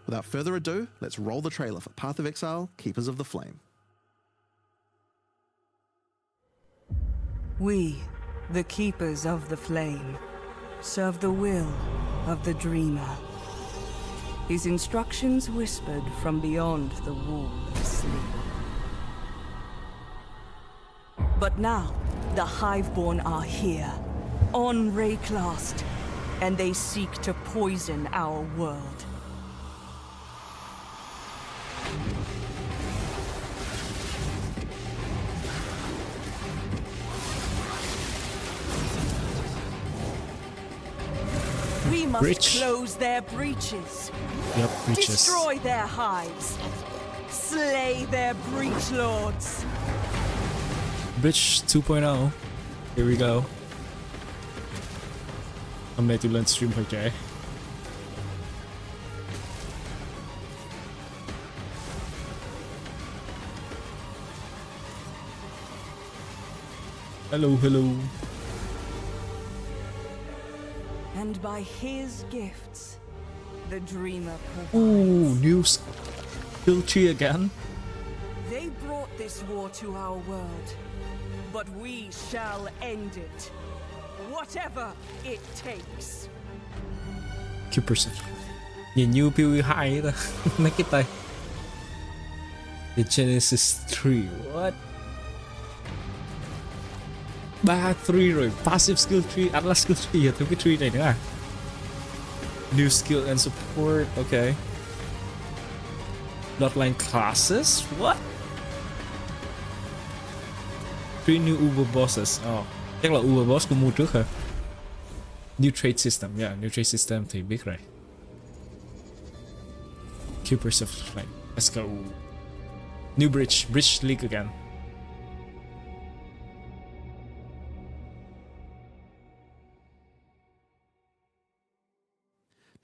Without further ado, let's roll the trailer for Path of Exile, Keepers of the Flame. We, the Keepers of the Flame, serve the will of the Dreamer. His instructions whispered from beyond the wall of sleep. But now, the Hiveborn are here, on Rayclast, and they seek to poison our world. We must close their breaches. Yep, breaches. Destroy their hives. Slay their breach lords. Bridge 2.0. Here we go. I'm ready to learn stream okay. Hello, hello. And by his gifts, the Dreamer provides. Ooh, new skill tree again. They brought this war to our world, but we shall end it, whatever it takes. Keepers. Nhìn như PvE ta. Mấy cái tay. The Genesis 3. What? 3 rồi. Passive skill tree, Atlas skill tree. Thêm cái tree này nữa à? New skill and support. Okay. Bloodline classes? What? 3 new Uber bosses. Oh, chắc là Uber boss của mua trước hả? New trade system. Yeah, new trade system thì biết rồi. Keepers of Flame. Let's go. New bridge league again.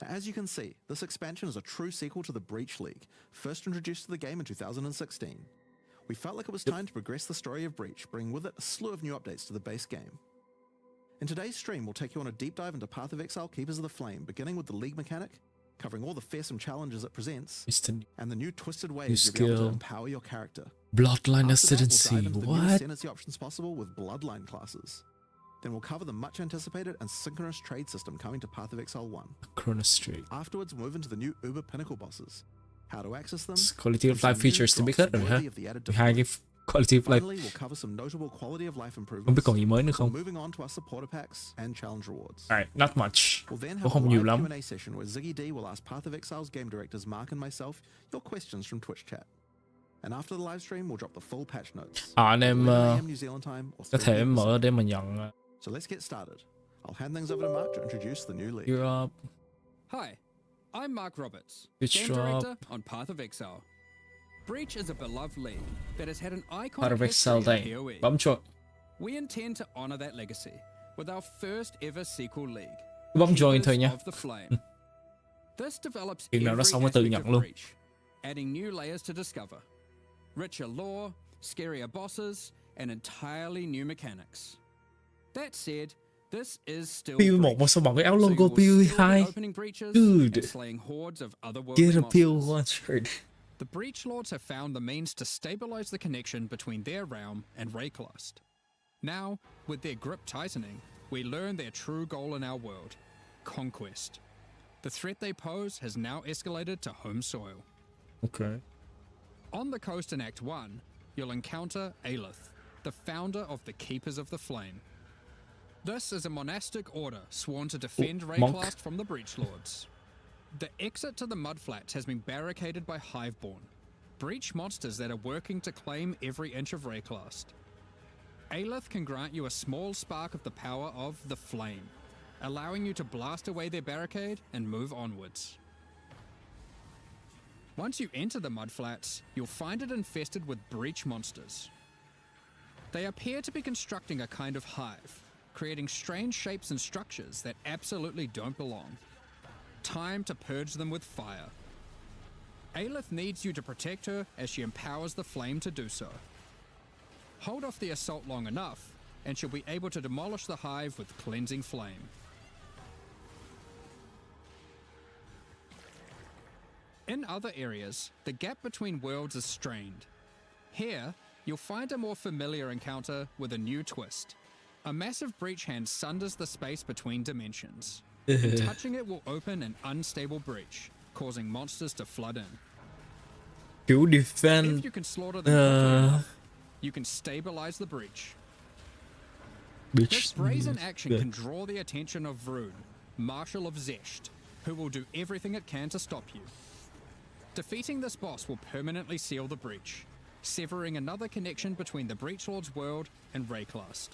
Now, as you can see, this expansion is a true sequel to the Breach League, first introduced to the game in 2016. We felt like it was time to progress the story of Breach, bringing with it a slew of new updates to the base game. In today's stream, we'll take you on a deep dive into Path of Exile, Keepers of the Flame, beginning with the League mechanic, covering all the fearsome challenges it presents, and the new twisted ways you'll be able to empower your character. Bloodline ascendancy. We'll dive into the new What? ascendancy options possible with Bloodline classes. Then we'll cover the much anticipated and synchronous trade system coming to Path of Exile 1. Monastery. Afterwards, we'll move into the new Uber Pinnacle bosses, how to access them, Quality of life features to be cut rồi hả? Hai cái quality of life. Finally, we'll cover some notable quality of life Không biết improvements. còn gì mới nữa không? Moving on to our supporter packs and challenge rewards. Alright, not much. We'll then Cũng have a không nhiều live lắm. Q&A session where Ziggy D will ask Path of Exile's game directors Mark and myself your questions from Twitch chat. And after the live stream, we'll drop the full patch notes. Anh em 11 a.m. New Zealand time or có 3 thể p.m. mở để mà nhận So let's get started. I'll hand things over to Mark to introduce the new league. Europe. Hi, I'm Mark Roberts, Which game drop? director on Path of Exile. Breach is a beloved league that has had an Path iconic of history Exile in đây. PoE. Bấm chuột. We intend to honor that legacy with our first ever sequel league, Bấm join Keepers thôi nha. of the Flame. This develops Chừng nào nó every xong cái từ aspect nhận of luôn. Breach, adding new layers to discover, richer lore, scarier bosses, and entirely new mechanics. That said, this is still PvE1 mà sao bằng cái áo so you logo will still be PvE2? opening breaches Dude. and slaying hordes of otherworldly Get a monsters. PvE1 shirt. The Breach Lords have found the means to stabilize the connection between their realm and Rayclast. Now, with their grip tightening, we learn their true goal in our world: conquest. The threat they pose has now escalated to home soil. Okay. On the coast in Act 1, you'll encounter Aelith, the founder of the Keepers of the Flame. This is a monastic order sworn to defend monk. Rayclast from the Breach Lords. The exit to the Mudflats has been barricaded by Hiveborn, breach monsters that are working to claim every inch of Rayclast. Aelith can grant you a small spark of the power of the Flame, allowing you to blast away their barricade and move onwards. Once you enter the Mudflats, you'll find it infested with breach monsters. They appear to be constructing a kind of hive, creating strange shapes and structures that absolutely don't belong. Time to purge them with fire. Aelith needs you to protect her as she empowers the flame to do so. Hold off the assault long enough, and she'll be able to demolish the hive with cleansing flame. In other areas, the gap between worlds is strained. Here, you'll find a more familiar encounter with a new twist. A massive breach hand sunders the space between dimensions. And touching it will open an unstable breach, causing monsters to flood in. Kiểu defend. If you can slaughter them quickly enough, you can stabilize the breach. This brazen action can draw the attention of Vroon, Marshal of Zesht, who will do everything it can to stop you. Defeating this boss will permanently seal the breach, severing another connection between the Breachlord's world and Rayclast.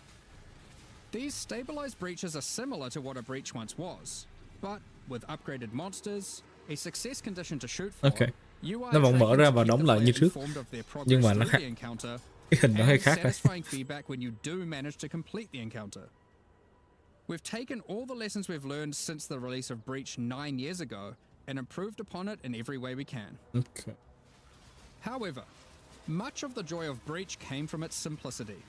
These stabilized breaches are similar to what a breach once was, but with upgraded monsters, a success condition to shoot for, UI nó vẫn mở ra và tracking to đóng keep lại the như player trước, informed of their progress nhưng mà nó through khác, the encounter, cái hình nó hơi and khác rồi. satisfying feedback when you do manage to complete the encounter. We've taken all the lessons we've learned since the release of Breach 9 years ago and improved upon it in every way we can. Okay. However, much of the joy of Breach came from its simplicity.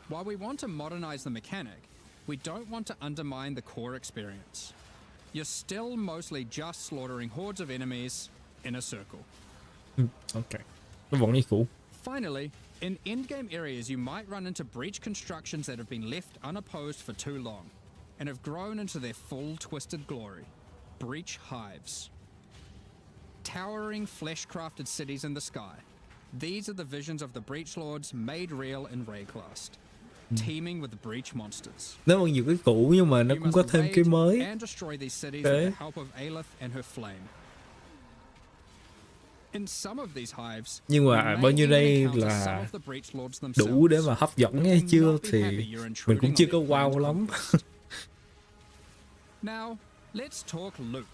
While we want to modernize the mechanic, we don't want to undermine the core experience. You're still mostly just slaughtering hordes of enemies in a circle. Okay. Nó vẫn như cũ. Finally, in endgame areas you might run into breach constructions that have been left unopposed for too long and have grown into their full twisted glory. Breach hives. Towering flesh-crafted cities in the sky. These are the visions of the Breachlords made real in Rayclast. Teeming with breach monsters. Nó vẫn nhiều cái cũ nhưng mà nó You cũng must có thêm cái raid mới. and destroy these cities with the help of Aelith and her flame. In some of these hives, Nhưng mà bao nhiêu đây là đủ để mà hấp dẫn hay chưa thì mình cũng chưa có wow lắm. Now, let's talk loot.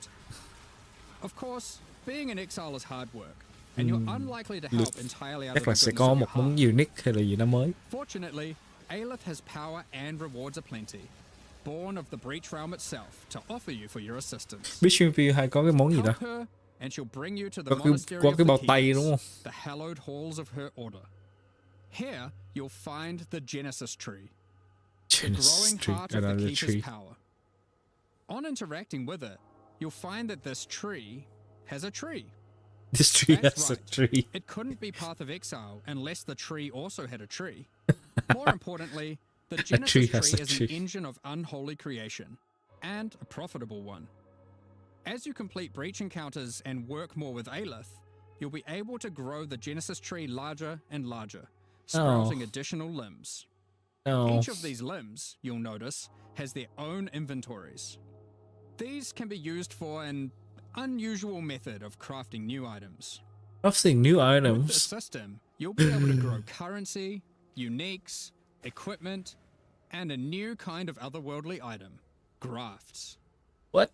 Of course, being an exile is hard work, and you're unlikely to help entirely out of Chắc the là sẽ goodness có of your một món heart. unique hay là gì đó mới. Fortunately, Aelith has power and rewards aplenty, born of the breach realm itself, to offer you for your assistance. Livestream View hay có cái món gì đó. Help her, and she'll bring you to the Có Monastery cái of bao the tay Keepers, đúng không? the hallowed halls of her order. Here, you'll find the Genesis Tree, the growing heart of the Another Keeper's tree. power. On interacting with it, you'll find that this tree has a tree. This tree That's has a right. tree. It couldn't be Path of Exile unless the tree also had a tree. More importantly, the Genesis tree tree has a is tree. an engine of unholy creation, and a profitable one. As you complete breach encounters and work more with Aelith, you'll be able to grow the Genesis tree larger and larger, sprouting additional limbs. Oh. Each of these limbs, you'll notice, has their own inventories. These can be used for an unusual method of crafting new items. Crafting new With this items. system, you'll be able to grow currency, uniques, equipment, and a new kind of otherworldly item, grafts. What?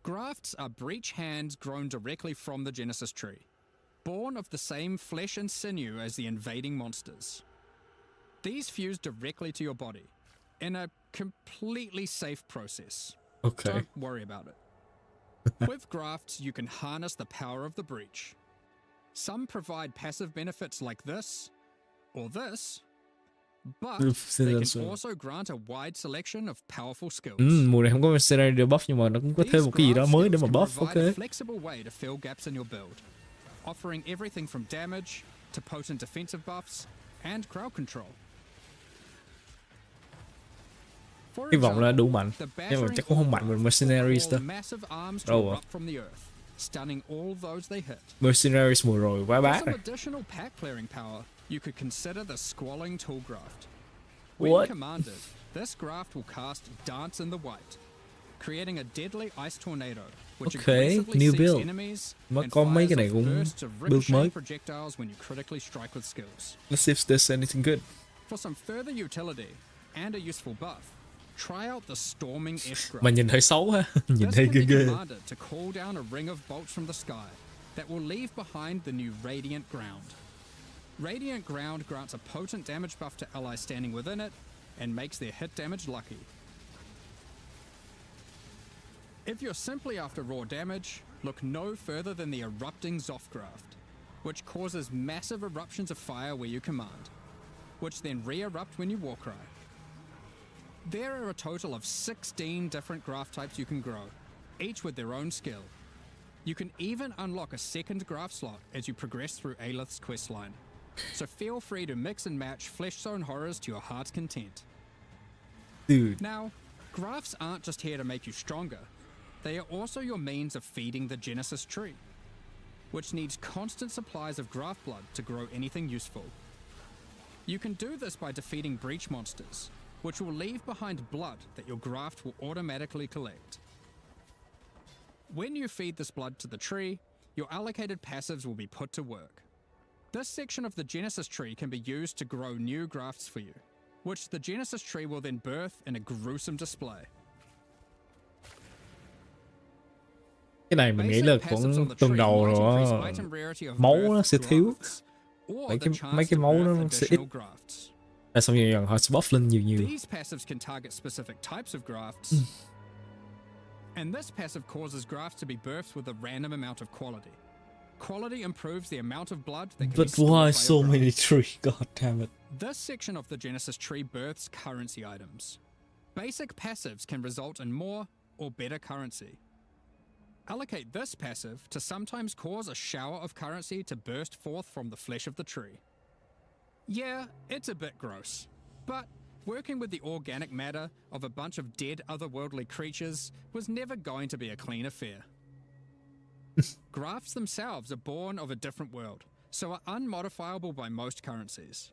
Grafts are breach hands grown directly from the Genesis tree, born of the same flesh and sinew as the invading monsters. These fuse directly to your body in a completely safe process. Okay. Don't worry about it. With grafts, you can harness the power of the breach. Some provide passive benefits like this or this, but they can also grant a wide selection of powerful skills. Mùa này không có scenario buff nhưng mà nó cũng có thêm một cái gì đó mới để mà buff. Provide a Ok. flexible way to fill gaps in your build, offering everything from damage to potent defensive buffs and crowd control. For Hy vọng là đủ mạnh. the Nhưng mà chắc cũng không mạnh bằng Mercenaries đâu. massive arms to Đâu rồi? erupt from the earth, stunning all those they hit. Mercenaries mùa rồi quá For bá some rồi. additional pack clearing power, you could consider the Squalling Tool Graft. When What? commanded, this graft will cast Dance in the White, creating a deadly ice tornado, which Okay, aggressively new seeks build. enemies Mà and có mấy fires cái này off cũng bursts of build mới. ricocheting projectiles when you critically strike with skills. Let's see if there's anything good. For some further utility and a useful buff, try out the Storming F Graft. Mà nhìn thấy xấu ha. Nhìn This thấy can ghê be ghê. commanded to call down a ring of bolts from the sky that will leave behind the new Radiant Ground. Radiant Ground grants a potent damage buff to allies standing within it and makes their hit damage lucky. If you're simply after raw damage, look no further than the Erupting Zothgraft, which causes massive eruptions of fire where you command, which then re-erupt when you warcry. There are a total of 16 different graft types you can grow, each with their own skill. You can even unlock a second graft slot as you progress through Aelith's questline, so feel free to mix and match Flesh Zone horrors to your heart's content. Dude. Now, grafts aren't just here to make you stronger, they are also your means of feeding the Genesis tree, which needs constant supplies of graft blood to grow anything useful. You can do this by defeating breach monsters, which will leave behind blood that your graft will automatically collect. When you feed this blood to the tree, your allocated passives will be put to work. This section of the Genesis tree can be used to grow new grafts for you, which the Genesis tree will then birth in a gruesome display. Cái này mình nghĩ là cũng tuần đầu rồi máu nó sẽ thiếu. Mấy cái máu nó sẽ ít. Là xong rồi họ sẽ buff lên nhiều. These passives can target specific types of grafts. And this passive causes grafts to be birthed with a random amount of quality. Quality improves the amount of blood that can be stored by why so your many graft. trees? God damn it. This section of the Genesis tree births currency items. Basic passives can result in more or better currency. Allocate this passive to sometimes cause a shower of currency to burst forth from the flesh of the tree. Yeah, it's a bit gross, but working with the organic matter of a bunch of dead otherworldly creatures was never going to be a clean affair. Grafts themselves are born of a different world, so are unmodifiable by most currencies.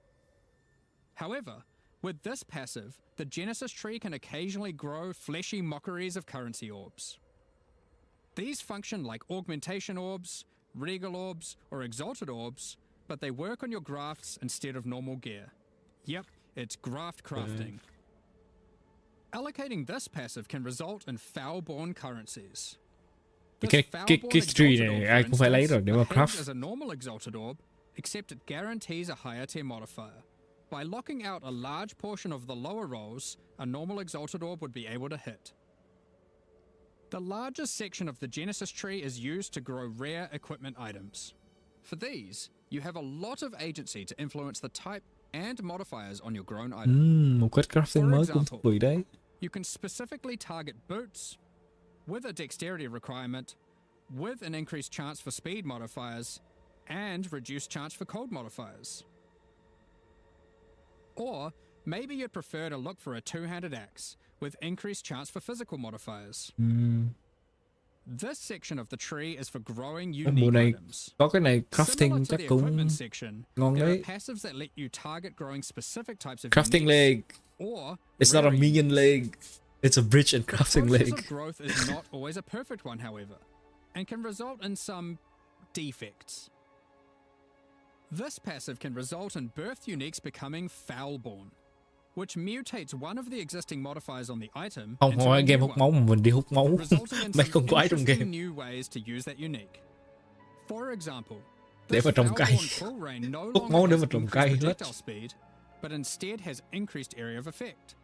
However, with this passive, the Genesis tree can occasionally grow fleshy mockeries of currency orbs. These function like augmentation orbs, regal orbs, or exalted orbs, but they work on your grafts instead of normal gear. Yep, it's graft crafting. Allocating this passive can result in foul-born currencies. Cái tree này ai cũng phải lấy rồi để mà craft. As a normal exalted orb, except it guarantees a higher tier modifier. By locking out a large portion of the lower rolls, a normal exalted orb would be able to hit. The largest section of the Genesis tree is used to grow rare equipment items. For these, you have a lot of agency to influence the type and modifiers on your grown item. Một quét crafting mới cũng thú vị đấy. You can specifically target boots with a dexterity requirement, with an increased chance for speed modifiers, and reduced chance for cold modifiers. Or maybe you'd prefer to look for a two-handed axe with increased chance for physical modifiers. This section of the tree is for growing unique items. Có cái này crafting chắc cũng ngon đấy. Passives that let you target growing specific types of Crafting leg. It's not a minion leg. It's a bridge and crafting leg. The process of growth is not always a perfect one, however, and can result in some defects. This passive can result in birth uniques becoming foul-born, which mutates one of the existing modifiers on the item. Không phải game hút máu mà mình đi hút máu. Mấy con quái trong game. New ways to use that unique. For example, để mà trồng cây. Hút máu để mà trồng cây hết. But instead has increased area of effect.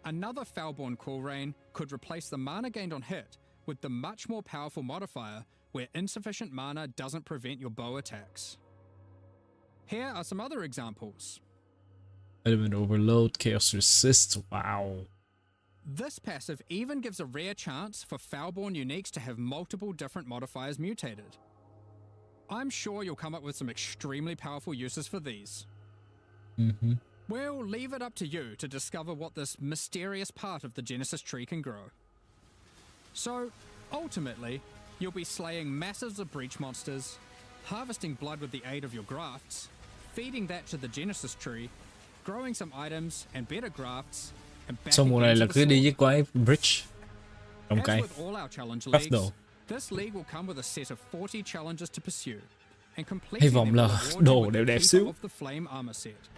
Another foul-born Cool Rain could replace the mana gained on hit with the much more powerful modifier where insufficient mana doesn't prevent your bow attacks. Here are some other examples. Element Overload, Chaos Resist, wow. This passive even gives a rare chance for foul-born uniques to have multiple different modifiers mutated. I'm sure you'll come up with some extremely powerful uses for these. We'll leave it up to you to discover what this mysterious part of the Genesis tree can grow. So, ultimately, you'll be slaying masses of breach monsters, harvesting blood with the aid of your grafts, feeding that to the Genesis tree, growing some items and better grafts, and backing mùa này là cứ đi với quái bridge. As with all our challenge leagues, this league will come with a set of 40 challenges to pursue, and completing them will reward you with the Keeper of the Flame armor set,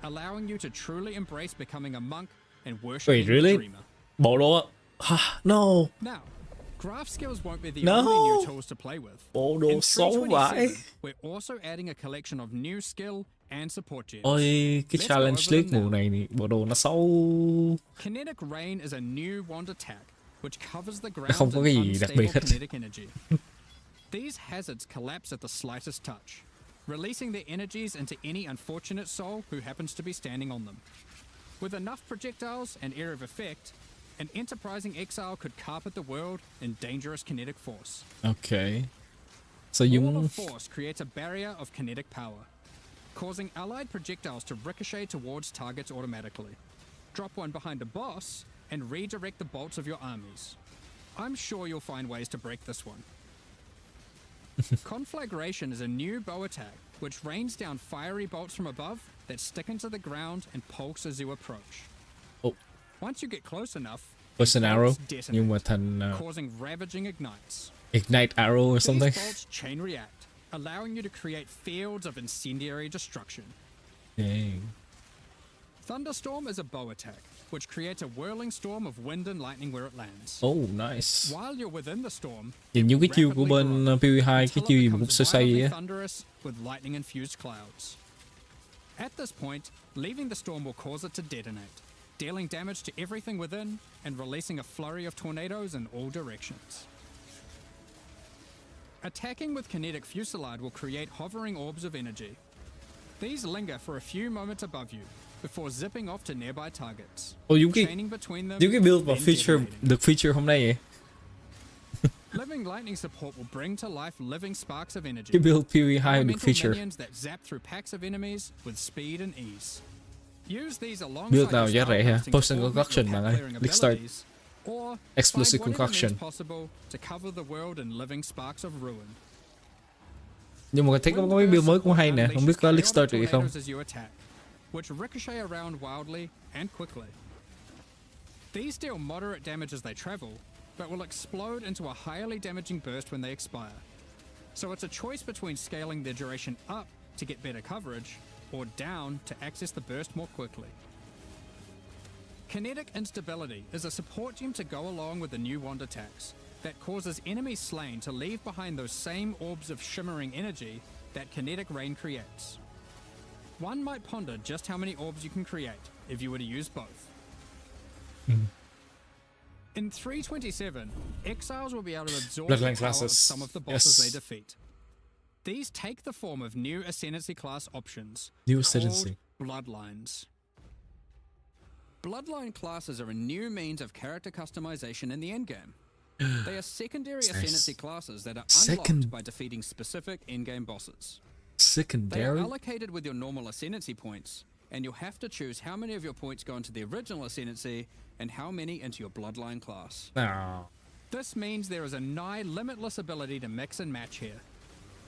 allowing you to truly embrace becoming a monk and worshiping the Dreamer. Bộ đồ no. Now, graph skills won't be the only new tools to play with. Bộ đồ xấu vậy. We're also adding a collection of new skill and support gems. Ôi, cái challenge league mùa này thì bộ đồ nó xấu. Kinetic Rain is a new wand attack which covers the ground Không có cái gì đặc biệt hết. kinetic energy. These hazards collapse at the slightest touch, releasing their energies into any unfortunate soul who happens to be standing on them. With enough projectiles and area of effect, an enterprising exile could carpet the world in dangerous kinetic force. Okay. So Wall dùng of force creates a barrier of kinetic power, causing allied projectiles to ricochet towards targets automatically. Drop one behind a boss and redirect the bolts of your armies. I'm sure you'll find ways to break this one. Conflagration is a new bow attack which rains down fiery bolts from above that stick into the ground and pulse as you approach. Oh, Once you get close enough, was an arrow bolts detonate, nhưng mà thành causing ravaging ignites. ignite arrow or something. These bolts chain react, allowing you to create fields of incendiary destruction. Dang. Thunderstorm is a bow attack, which creates a whirling storm of wind and lightning where it lands. Oh, nice. While you're within the storm, Nhìn những cái chiêu của bên PvE2 cái until chiêu it gì mà cũng becomes xoay xoay violently vậy á. thunderous with lightning-infused clouds. At this point, leaving the storm will cause it to detonate, dealing damage to everything within and releasing a flurry of tornadoes in all directions. Attacking with kinetic fusillade will create hovering orbs of energy. These linger for a few moments above you before zipping off to nearby targets. Ồ, những cái Chaining between them, build vào then feature detonating. được feature hôm nay vậy. Living lightning support will bring to life living sparks of energy. Cái build PvE2 được Elemental feature. minions that zap through packs of enemies with speed and ease. Use these alongside Build nào your giá rẻ ha. spellcasting Potion to augment concoction your bạn pack ơi. clearing Let's start. abilities, or Explosive find whatever concoction. means possible to cover the world in living sparks of ruin. Nhưng mà thấy có mấy build mới cũng hay nè, không biết có Let's start được hay không. As you attack, which ricochet around wildly and quickly. These deal moderate damage as they travel, but will explode into a highly damaging burst when they expire. So it's a choice between scaling their duration up to get better coverage, or down to access the burst more quickly. Kinetic instability is a support gem to go along with the new wand attacks that causes enemies slain to leave behind those same orbs of shimmering energy that kinetic rain creates. One might ponder just how many orbs you can create if you were to use both. In 327, exiles will be able to absorb the Bloodline power of classes. some of the bosses Yes. they defeat. These take the form of new ascendancy class options New called ascendancy. Bloodlines. Bloodline classes are a new means of character customization in the endgame. They are secondary Nice. ascendancy classes that are Second- unlocked by defeating specific endgame bosses. They are Secondary. allocated with your normal ascendancy points, and you'll have to choose how many of your points go into the original ascendancy and how many into your bloodline class. Ah. This means there is a nigh limitless ability to mix and match here,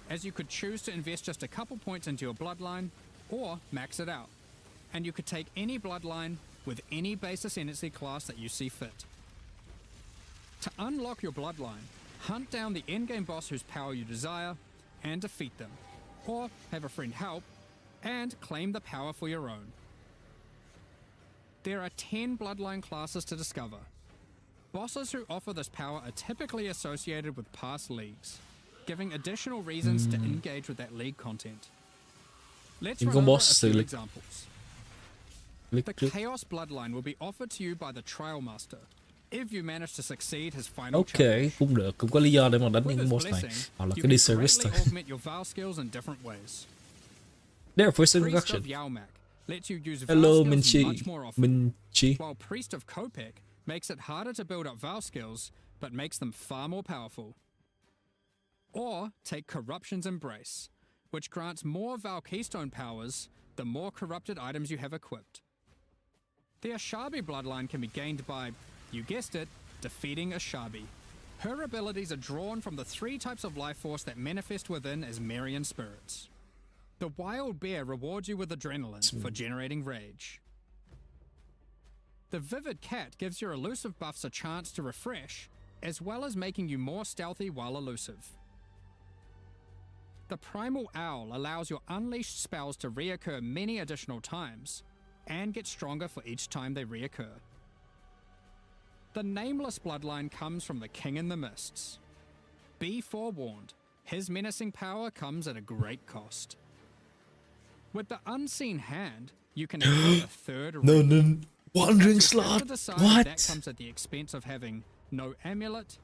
as you could choose to invest just a couple points into your bloodline, or max it out, and you could take any bloodline with any base ascendancy class that you see fit. To unlock your bloodline, hunt down the endgame boss whose power you desire, and defeat them, or have a friend help, and claim the power for your own. There are 10 bloodline classes to discover. Bosses who offer this power are typically associated with past leagues, giving additional reasons to engage with that league content. Let's Những run con over a boss từ few league. examples. Click, The click. Chaos Bloodline will be offered to you by the Trial Master, if you manage to succeed his final Ok, challenge. cũng được, cũng có lý do để mà đánh With những his boss này. blessing, Hoặc là you cái can disservice greatly thôi. augment your Val skills in different ways. There, first Priest introduction. of Yalmak lets you use Val Hello, skills Minchi. much more often, Minchi. while Priest of Kopek makes it harder to build up Val skills, but makes them far more powerful. Or take Corruption's Embrace, which grants more Val Keystone powers the more corrupted items you have equipped. The Ashabi bloodline can be gained by, you guessed it, defeating Ashabi. Her abilities are drawn from the 3 types of life force that manifest within as Marian spirits. The Wild Bear rewards you with adrenaline for generating rage. The Vivid Cat gives your elusive buffs a chance to refresh, as well as making you more stealthy while elusive. The Primal Owl allows your unleashed spells to reoccur many additional times, and get stronger for each time they reoccur. The Nameless bloodline comes from the King in the Mists. Be forewarned, his menacing power comes at a great cost. With the Unseen Hand, you can have a third ring. No. One ring You have slot. to decide if What? that comes at the expense of having no amulet,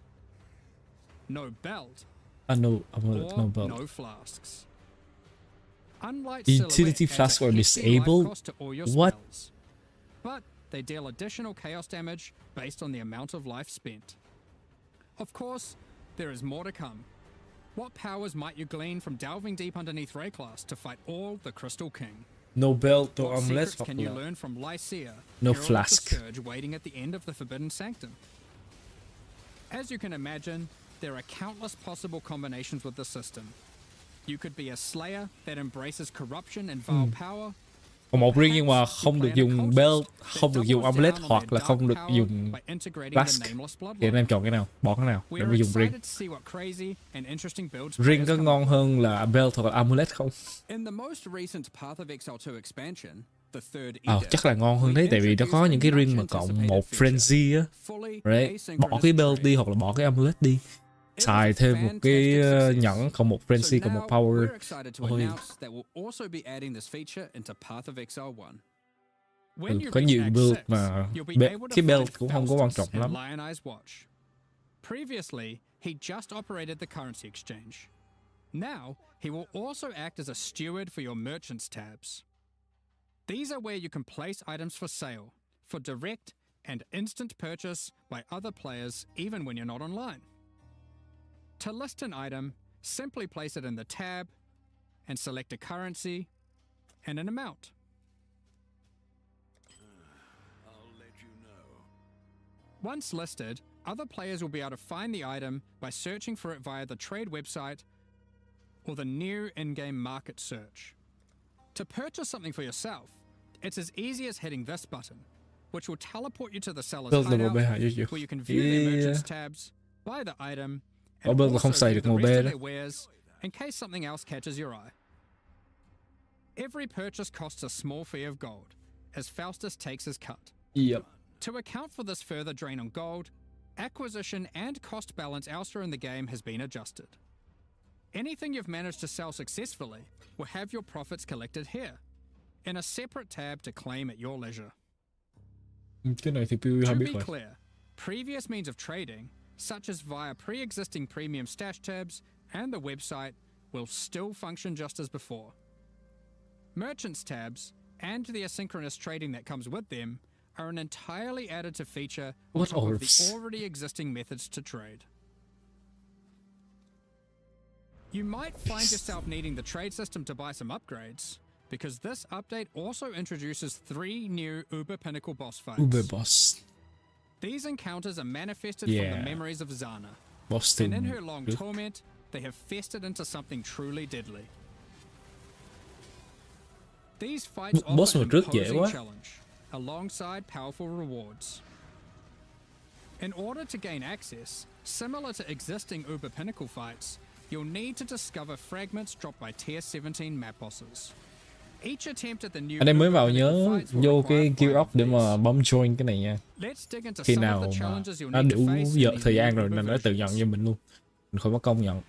no belt, No, or no belt. no flasks. Unlight The utility Silhouette adds flasks a are hefty life disabled? cost to all your What? spells. But they deal additional chaos damage based on the amount of life spent. Of course, there is more to come. What powers might you glean from delving deep underneath Rayclass to fight all the Crystal King? No belt or What amulet secrets can you learn from Lycia, no Herald of flask. the Scourge waiting at the end of the Forbidden Sanctum? As you can imagine, there are countless possible combinations with the system. You could be a Slayer that embraces corruption and vile power. Còn một riêng nhưng mà không được dùng belt, không được dùng amulet hoặc là không được dùng flask. Thì anh em chọn cái nào? Bỏ cái nào để mà dùng riêng? Riêng có ngon hơn là belt hoặc là amulet không? Chắc là ngon hơn đấy, tại vì nó có những cái riêng mà cộng một frenzy á. Right. Bỏ cái belt đi hoặc là bỏ cái amulet đi. Xài thêm một cái nhẫn cộng một frenzy cộng một power. Có nhiều build mà cái belt cũng không có quan trọng lắm. Previously, he just operated the currency exchange. Now, he will also act as a steward for your merchants tabs. These are where you can place items for sale, for direct and instant purchase by other players even when you're not online. To list an item, simply place it in the tab and select a currency and an amount. I'll let you know. Once listed, other players will be able to find the item by searching for it via the trade website or the new in-game market search. To purchase something for yourself, it's as easy as hitting this button, which will teleport you to the seller's hideout, where you can view their merchants tabs, buy the item, and also view the rest of their wares in case something else catches your eye. Every purchase costs a small fee of gold, as Faustus takes his cut. Yep. To account for this further drain on gold, acquisition and cost balance elsewhere in the game has been adjusted. Anything you've managed to sell successfully will have your profits collected here, in a separate tab to claim at your leisure. Cái này thì PvP To biết be rồi. clear, previous means of trading, such as via pre-existing premium stash tabs and the website, will still function just as before. Merchants tabs and the asynchronous trading that comes with them are an entirely additive feature on What top of orbs? the already existing methods to trade. You might find yourself needing the trade system to buy some upgrades, because this update also introduces 3 new Uber Pinnacle boss fights. Uber boss. These encounters are manifested from Yeah. the memories of Zana, Boss and in team. her long Good. torment, they have festered into something truly deadly. These fights Boss offer mà trước dễ imposing quá. challenge, alongside powerful rewards. In order to gain access, similar to existing Uber Pinnacle fights, you'll need to discover fragments dropped by Tier 17 map bosses. Each attempt at the new Anh em mới Uber vào Pinnacle nhớ fights will vô require cái gear five up để of mà these. bấm join cái này nha. Let's dig into Khi some of nào the mà challenges you'll nó need to đủ face in giờ these thời gian new rồi Uber là nó tự nhận versions. cho mình luôn. Mình khỏi mất công nhận.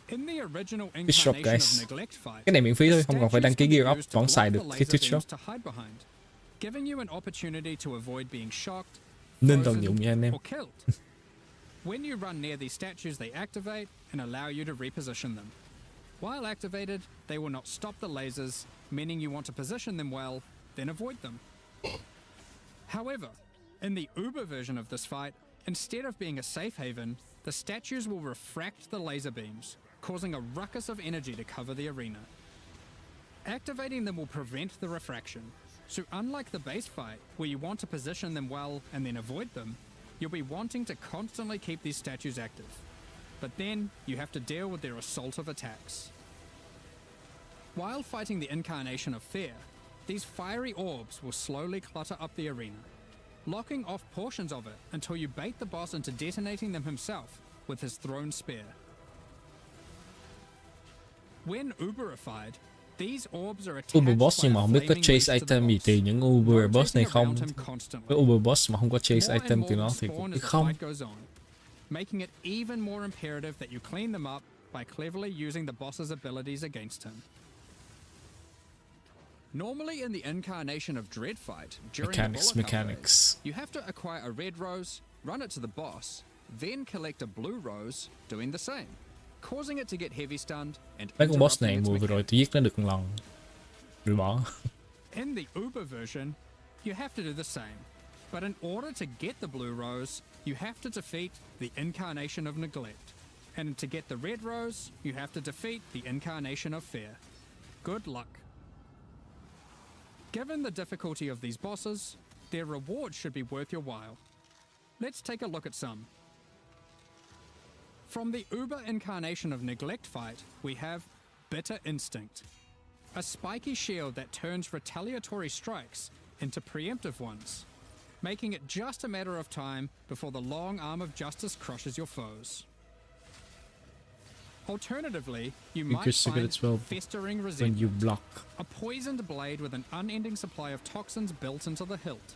In the original Good shop, incarnation guys. of Neglect fight, Cái này miễn phí thôi, không cần phải đăng ký statues can gear be up, used to vẫn xài block được the cái laser tweet shop. beams to hide behind, giving you an opportunity to avoid being shocked, Nên tận frozen, dụng nha anh em. or killed. When you run near these statues, they activate and allow you to reposition them. While activated, they will not stop the lasers, meaning you want to position them well, then avoid them. However, in the Uber version of this fight, instead of being a safe haven, the statues will refract the laser beams, causing a ruckus of energy to cover the arena. Activating them will prevent the refraction, so unlike the base fight, where you want to position them well and then avoid them, you'll be wanting to constantly keep these statues active. But then, you have to deal with their assault of attacks. While fighting the incarnation of fear, these fiery orbs will slowly clutter up the arena, locking off portions of it until you bait the boss into detonating them himself with his thrown spear. When Uberified, these orbs are attached Uber boss nhưng mà không biết có by a chase flaming item gì wrist từ to the những Uber boss, boss này rotating không. around him constantly. Cái Uber boss mà không có chase More and item từ more nó will thì spawn cũng as the không. fight goes on, making it even more imperative that you clean them up by cleverly using the boss's abilities against him. Normally in the incarnation of Dread fight, during the bullet Mechanics. you have to acquire a red rose, run it to the boss, then collect a blue rose, doing the same, causing it to get heavy stunned and Mấy con boss interrupting này its mùa vừa rồi mechanic. tôi giết nó được một lần rồi bỏ. In the Uber version, you have to do the same. But in order to get the blue rose, you have to defeat the Incarnation of Neglect. And to get the red rose, you have to defeat the Incarnation of Fear. Good luck. Given the difficulty of these bosses, their rewards should be worth your while. Let's take a look at some. From the Uber Incarnation of Neglect fight, we have Bitter Instinct, a spiky shield that turns retaliatory strikes into preemptive ones, making it just a matter of time before the long arm of justice crushes your foes. Alternatively, you might find Festering when you Resentment, block. a poisoned blade with an unending supply of toxins built into the hilt.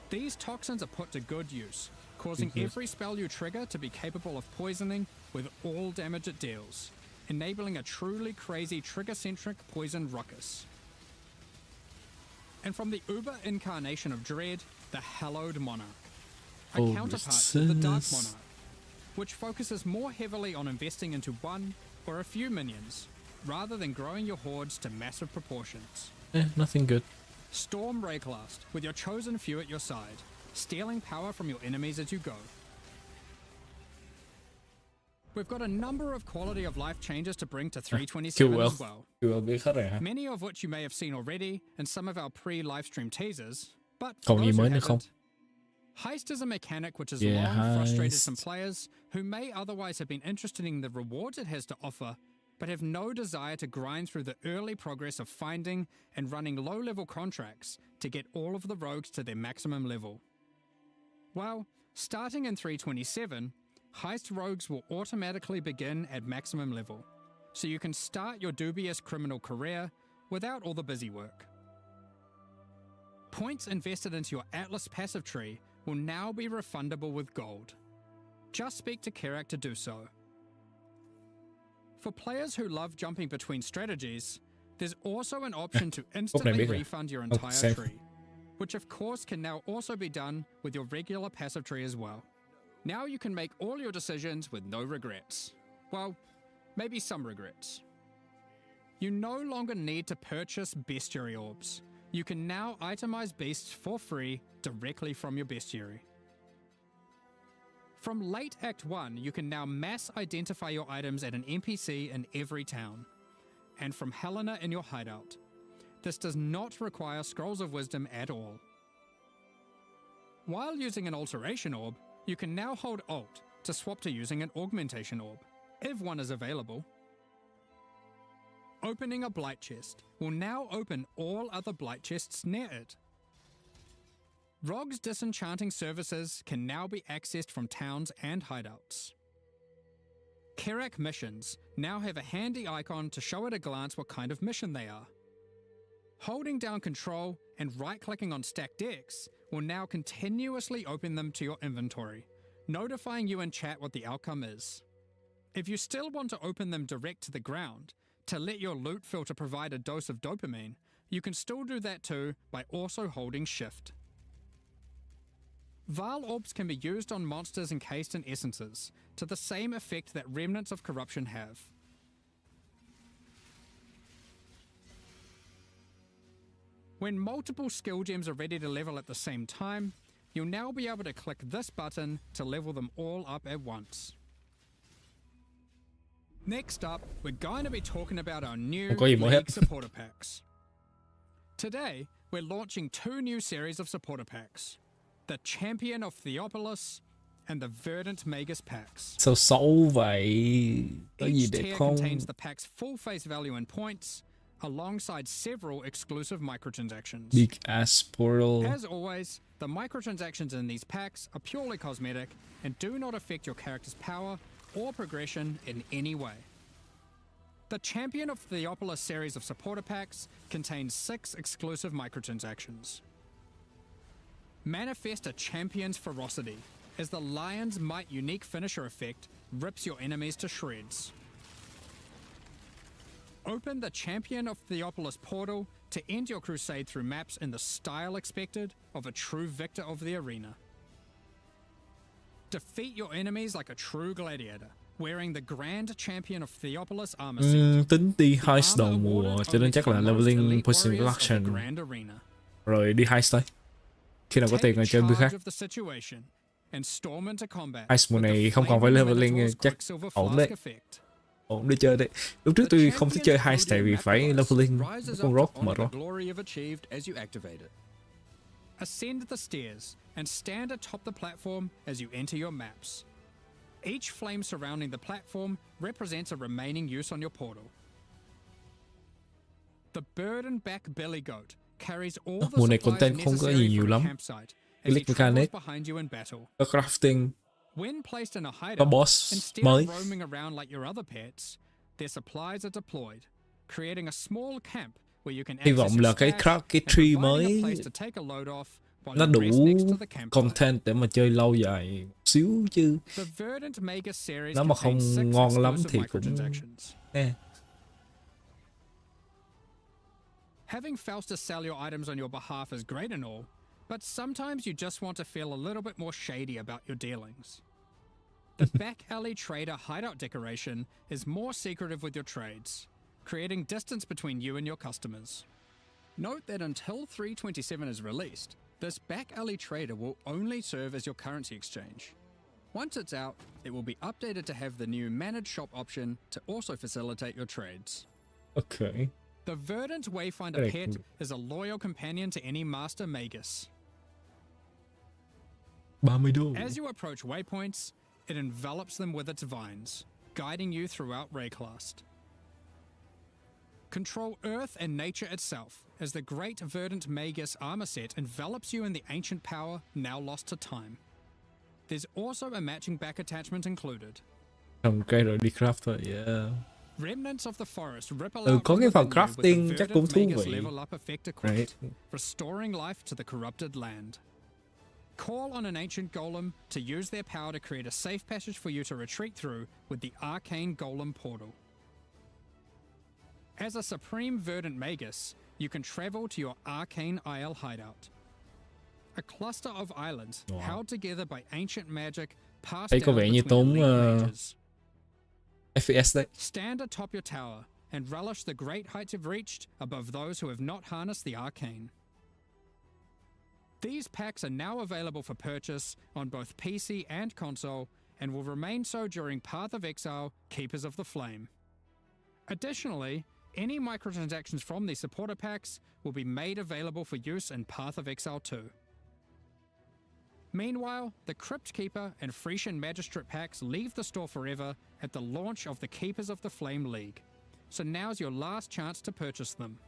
These toxins are put to good use, causing every spell you trigger to be capable of poisoning with all damage it deals, enabling a truly crazy trigger-centric poison ruckus. And from the Uber Incarnation of Dread, the Hallowed Monarch, a counterpart to the Dark Monarch, which focuses more heavily on investing into one or a few minions, rather than growing your hordes to massive proportions. Nothing good. Storm Rayclast, with your chosen few at your side, stealing power from your enemies as you go. We've got a number of quality of life changes to bring to 327 as well. Many of which you may have seen already in some of our pre-livestream teasers, but for those who haven't, Heist is a mechanic which has long frustrated some players who may otherwise have been interested in the rewards it has to offer, but have no desire to grind through the early progress of finding and running low-level contracts to get all of the rogues to their maximum level. Well, starting in 327, Heist rogues will automatically begin at maximum level, so you can start your dubious criminal career without all the busy work. Points invested into your Atlas passive tree will now be refundable with gold. Just speak to Kerak to do so. For players who love jumping between strategies, there's also an option to instantly refund your entire tree, which of course can now also be done with your regular passive tree as well. Now you can make all your decisions with no regrets. Well, maybe some regrets. You no longer need to purchase bestiary orbs. You can now itemize beasts for free directly from your bestiary. From late Act 1, you can now mass identify your items at an NPC in every town, and from Helena in your hideout. This does not require Scrolls of Wisdom at all. While using an Alteration Orb, you can now hold Alt to swap to using an Augmentation Orb, if one is available. Opening a Blight Chest will now open all other Blight Chests near it. Rogue's disenchanting services can now be accessed from towns and hideouts. Kerak missions now have a handy icon to show at a glance what kind of mission they are. Holding down Control and right-clicking on stacked decks will now continuously open them to your inventory, notifying you in chat what the outcome is. If you still want to open them direct to the ground, to let your loot filter provide a dose of dopamine, you can still do that too by also holding Shift. Val Orbs can be used on monsters encased in essences, to the same effect that Remnants of Corruption have. When multiple skill gems are ready to level at the same time, you'll now be able to click this button to level them all up at once. Next up, we're going to be talking about our new League supporter packs. Today, we're launching two new series of supporter packs, the Champion of Theopolis and the Verdant Magus packs. Sao xấu vậy? Có gì Each đẹp tier không? contains the pack's full face value in points, alongside several exclusive microtransactions. Big ass portal. As always, the microtransactions in these packs are purely cosmetic and do not affect your character's power or progression in any way. The Champion of Theopolis series of supporter packs contains 6 exclusive microtransactions. Manifest a Champion's Ferocity, as the Lion's Might unique finisher effect rips your enemies to shreds. Open the Champion of Theopolis portal to end your crusade through maps in the style expected of a true victor of the arena. Defeat your enemies like a true gladiator, wearing the Grand Champion of Theopolis armor set. Tính đi heist đầu mùa cho nên chắc là leveling position reduction. Rồi đi heist thôi. Khi nào có tiền rồi chơi bữa khác. Ice mùa này không còn phải leveling chắc ổn đấy. Ổn để chơi đấy. Lúc trước tôi không thích chơi Heist tại vì phải leveling con rock mệt lắm. Ascend the stairs and stand atop the platform as you enter your maps. Each flame surrounding the platform represents a remaining use on your portal. The burden back belly goat carries all the Mùa này supplies content không có necessary nhiều for a lắm. campsite as he Click travels mechanic, behind you in battle. có crafting, When placed in a có hideout, boss instead mới. of roaming around like your other pets, their supplies are deployed, creating a small camp where you can Hy access vọng your là cái stash cái and tree providing a mới place to take a load off while nó you đủ rest next to the campsite. content để mà chơi lâu dài một xíu chứ. The Verdant Magus series Nếu mà không contains 6 ngon lắm exclusive thì cũng microtransactions. eh. Having Faustus sell your items on your behalf is great and all, but sometimes you just want to feel a little bit more shady about your dealings. The back alley trader hideout decoration is more secretive with your trades, creating distance between you and your customers. Note that until 327 is released, this back alley trader will only serve as your currency exchange. Once it's out, it will be updated to have the new managed shop option to also facilitate your trades. Okay. The Verdant Wayfinder pet is a loyal companion to any Master Magus. 30 đô. As you approach waypoints, it envelops them with its vines, guiding you throughout Rayclast. Control Earth and nature itself, as the Great Verdant Magus armor set envelops you in the ancient power now lost to time. There's also a matching back attachment included. Trồng cây rồi đi craft thôi, yeah. Remnants of the forest ripple out Có cái phần within you with the crafting chắc cũng Verdant thú Magus vị. level up effect equipped, Right. restoring life to the corrupted land. Call on an ancient golem to use their power to create a safe passage for you to retreat through with the Arcane Golem Portal. As a Supreme Verdant Magus, you can travel to your Arcane Isle hideout. A cluster of islands held together by ancient magic passed Thấy có down vẻ như between tốn elite mages. FPS đấy. Stand atop your tower and relish the great heights you've reached above those who have not harnessed the arcane. These packs are now available for purchase on both PC and console and will remain so during Path of Exile, Keepers of the Flame. Additionally, any microtransactions from these supporter packs will be made available for use in Path of Exile 2. Meanwhile, the Crypt Keeper and Frisian Magistrate packs leave the store forever at the launch of the Keepers of the Flame League, so now's your last chance to purchase them.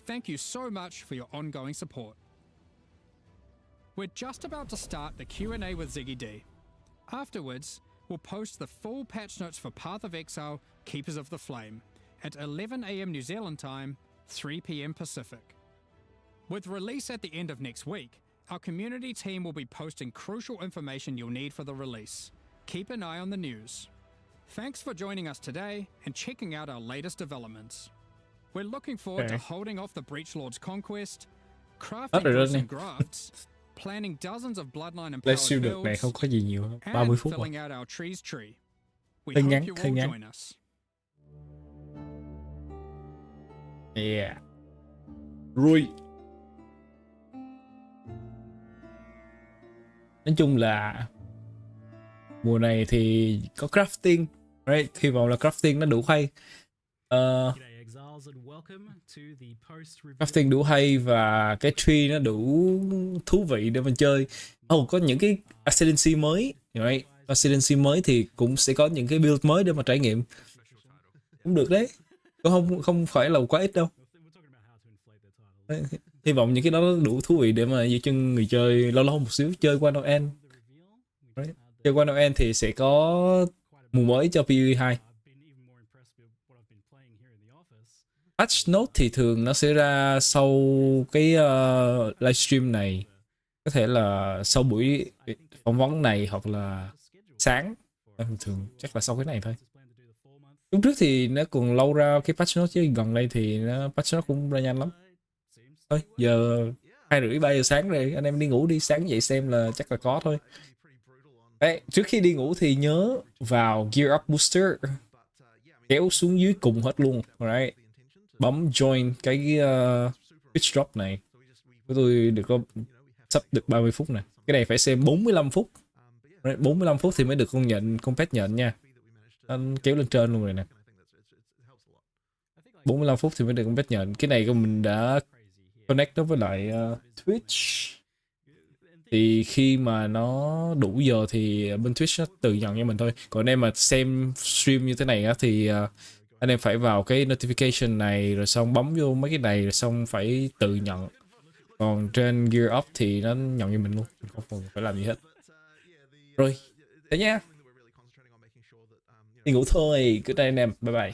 Thank you so much for your ongoing support. We're just about to start the Q&A with Ziggy D. Afterwards, we'll post the full patch notes for Path of Exile, Keepers of the Flame, at 11 AM New Zealand time, 3 PM Pacific. With release at the end of next week, our community team will be posting crucial information you'll need for the release. Keep an eye on the news. Thanks for joining us today and checking out our latest developments. We're looking forward to holding off the Breach Lord's conquest, crafting through some grafts, planning dozens of bloodline and Let's powered được này builds, không có gì nhiều, and 30 phút filling rồi. out our tree's tree. We Hơi hope ngắn, you hơi all ngắn. join us. Yeah. Rồi. Nói chung là mùa này thì có crafting, right? Hy vọng là crafting nó đủ hay. Crafting đủ hay và cái tree nó đủ thú vị để mình chơi. Có những cái ascendancy mới, right? Ascendancy mới thì cũng sẽ có những cái build mới để mà trải nghiệm. Cũng được đấy. Không phải là quá ít đâu. Đấy. Hy vọng những cái đó đủ thú vị để mà giữ chân người chơi lâu lâu một xíu chơi qua Noel. Right. Chơi qua Noel thì sẽ có mùa mới cho PvE 2. Patch note thì thường nó sẽ ra sau cái livestream này, có thể là sau buổi phỏng vấn này hoặc là sáng. Thường chắc là sau cái này thôi. Lúc trước thì nó còn lâu ra cái patch note chứ gần đây thì patch note cũng ra nhanh lắm. Thôi giờ 2:30 3 giờ sáng rồi, anh em đi ngủ đi, sáng dậy xem là chắc là có thôi. Đấy, trước khi đi ngủ thì nhớ vào Gear Up Booster, kéo xuống dưới cùng hết luôn, right? Bấm join cái pitch drop này của tôi được có sắp được 30 phút nè. Cái này phải xem 45 phút. 45 phút thì mới được con pet nhận nha. Anh kéo lên trên luôn rồi nè. 45 phút thì mới được con pet nhận. Cái này của mình đã connect nó với lại Twitch. Thì khi mà nó đủ giờ thì bên Twitch nó tự nhận cho mình thôi. Còn anh em mà xem stream như thế này á thì anh em phải vào cái notification này rồi xong bấm vô mấy cái này rồi xong phải tự nhận. Còn trên Gear Up thì nó nhận cho mình luôn, mình không cần phải làm gì hết. Rồi, thế nhá. Đi ngủ thôi, good night anh em, bye bye.